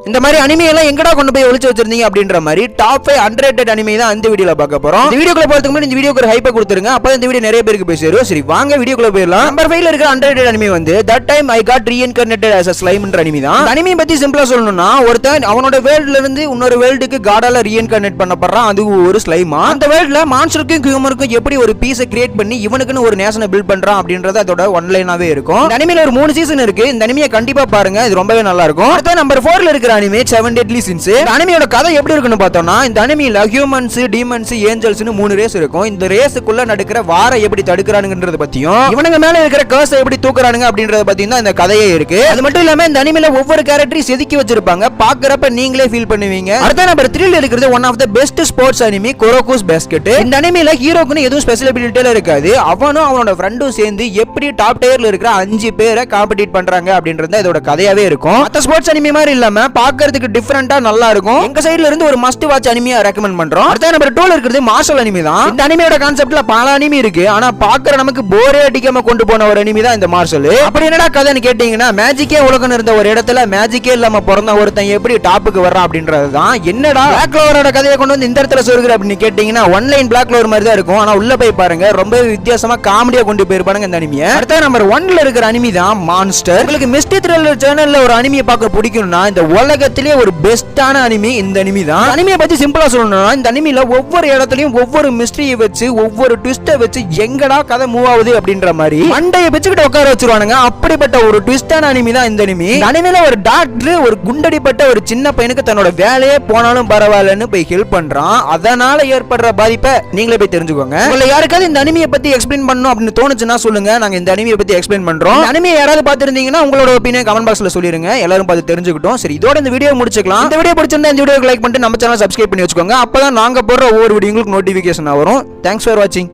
இந்த மாதிரி அனிமே எல்லாம் எங்கடா கொண்டு போய் ஒளிச்சு வச்சிருந்தீங்க அப்படின்ற மாதிரி டாப் 5 அண்டர்ரேட்டட் அனிமே தான் அந்த வீடியோல பார்க்க போறோம். இந்த வீடியோக்குள்ள போறதுக்கு முன்னாடி இந்த வீடியோக்கு ஒரு ஹைப் கொடுத்துருங்க, அப்பதான் இந்த வீடியோ நிறைய பேருக்கு போய் சேரும். சரி வாங்க வீடியோக்குள்ள போயிடலாம். நம்பர் 5ல இருக்கிற அண்டர்ரேட்டட் அனிமே வந்து that time I got reincarnated as a slime என்ற அனிமே தான். அனிமே பத்தி சிம்பிளா சொல்லணும்னா ஒருத்தன் அவனோட வேர்ல்ட்ல இருந்து இன்னொரு வேர்ல்டுக்கு காடால ரீஇன்கார்னேட் பண்ணப்படுறான். அது ஒரு ஸ்லைமா. அந்த வேர்ல்ட்ல மான்ஸ்டருக்கும் ஹியூமருக்கும் எப்படி ஒரு பீஸை கிரியேட் பண்ணி இவனுக்குன்னு ஒரு நேஷனை பில்ட் பண்றான் அப்படின்றது அதோட ஒன்லைனாவே இருக்கும். இந்த அனிமேல ஒரு 3 சீசன் இருக்கு. இந்த அனிமையை கண்டிப்பா பாருங்க, இது ரொம்பவே நல்லா இருக்கும். அடுத்து நம்பர் 4ல இருக்கிற அனிமே 7 Deadly Sins. இந்த அனிமையோட கதை எப்படி இருக்குன்னு பார்த்தோம்னா இந்த அனிமையில ஹியூமன்ஸ், டீமன்ஸ், ஏஞ்சல்ஸ்னு 3 ரேஸ் இருக்கும். இந்த ரேஸுக்குள்ள நடக்கிற வாரை எப்படி தடுக்கறானுங்கன்றத பத்தியும் இவனுங்க மேல இருக்கிற கர்ஸை எப்படி தூக்குறானுங்க அப்படின்றத பத்தியும் தான் இந்த கதையே இருக்கு. அது மட்டும் இல்லாம இந்த அனிமையில ஒவ்வொரு கேரக்டரையும் செதுக்கி வச்சிருப்பாங்க, பாக்குறப்ப நீங்களே ஃபீல் பண்ணுவீங்க. அடுத்த நம்பர் 3ல இருக்கிறது one of the best sports anime Kuroko's basket. இந்த அனிமையில ஹீரோக்குன்னு எதுவும் ஸ்பெஷல் அபிலிட்டில இருக்காது. அவனும் அவனோட ஃப்ரெண்டும் சேர்ந்து எப்படி டாப் டயர்ல இருக்கிற 5 பேரை காம்படிட் பண்றாங்க அப்படின்றது இதோட கதையாவே இருக்கும். மத்த ஸ்போர்ட்ஸ் அனிமே மாதிரி இல்லாம பாக்குறதுக்கு டிஃபரெண்டா நல்லா இருக்கும். எங்க சைடுல இருந்து ஒரு மஸ்ட் வாட்ச் அனிமையா ரெக்கமெண்ட் பண்றோம். அடுத்த நம்பர் 2ல இருக்கிறது மார்ஷல் அனிமே தான். இந்த அனிமையோட கான்செப்ட்ல பல அனிமே இருக்கு, ஆனா பாக்குற நமக்கு போரே அடிக்காம கொண்டு போன ஒரு அனிமே தான் இந்த மார்ஷல். அப்படி என்னடா கதைன்னு கேட்டீங்கன்னா மேஜிக்கே உலகம் இருந்த ஒரு இடத்துல மேஜிக்கே இல்லாம பிறந்த ஒருத்தன் எப்படி டாப்புக்கு வர்றான் அப்படின்றது தான். என்னடா பிளாக் கிளோவரோட கதையை கொண்டு வந்து இந்த இடத்துல சொல்லுகிற அப்படின்னு கேட்டீங்கன்னா ஒன்லைன் பிளாக் கிளோவர் மாதிரி தான் இருக்கும், ஆனா உள்ள போய் பாருங்க ரொம்ப வித்தியாசமா காமெடியா கொண்டு போயிருப்பாங்க இந்த அனிமையை. அடுத்த நம்பர் 1ல இருக்கிற அனிமே தான் மான்ஸ்டர். உங்களுக்கு மிஸ்டி த்ரில்லர் சேனல்ல ஒரு அனிமையை பார்க்க பிடிக்கும்னா இந்த உலகத்திலேயே ஒரு பெஸ்டான அனிமே இந்த அனிமே தான். அனிமையை பத்தி சிம்பிளா சொல்லணும்னா இந்த அனிமையில ஒவ்வொரு இடத்துலயும் ஒவ்வொரு மிஸ்டரியை வச்சு ஒவ்வொரு ட்விஸ்டை வச்சு எங்கடா கதை மூவ் ஆகுது அப்படின்ற மாதிரி மண்டையை வச்சுக்கிட்டு உட்கார வச்சிருவானுங்க. அப்படிப்பட்ட ஒரு ட்விஸ்டான அனிமே தான் இந்த அனிமே. இந்த அனிமையில ஒரு டாக்டர் ஒரு குண்டடிப்பட்ட ஒரு சின்ன பையனுக்கு தன்னோட வேலையே போனாலும் பரவாயில்லன்னு போய் ஹெல்ப் பண்றான். அதனால ஏற்படுற பாதிப்பை நீங்களே போய் தெரிஞ்சுக்கோங்க. உங்களை யாருக்காவது இந்த அனிமையை பத்தி எக்ஸ்பிளைன் பண்ணணும் அப்படின்னு தோணுச்சுன்னா சொல்லுங்க, நாங்க இந்த அனிமையை பத்தி எக்ஸ்பிளைன் பண்றோம். இந்த அனிமையை யாராவது பார்த்திருந்தீங்கன்னா உங்களோட ஒப்பீனியன் கமெண்ட் பாக்ஸ்ல சொல்லிருங்க, எல்லாரும் பார்த்து தெரிஞ்சுக்கிட்டோம். சரி இதோட இந்த வீடியோ முடிச்சுக்கலாம். இந்த வீடியோ பிடிச்சிருந்தா இந்த வீடியோக்கு லைக் பண்ணிட்டு நம்ம சேனலை சப்ஸ்கிரைப் பண்ணி வச்சுக்கோங்க, அப்பதான் நாங்க போடுற ஒவ்வொரு வீடியோங்களுக்கு நோட்டிபிகேஷன் வரும். தேங்க்ஸ் ஃபார் வாட்சிங்.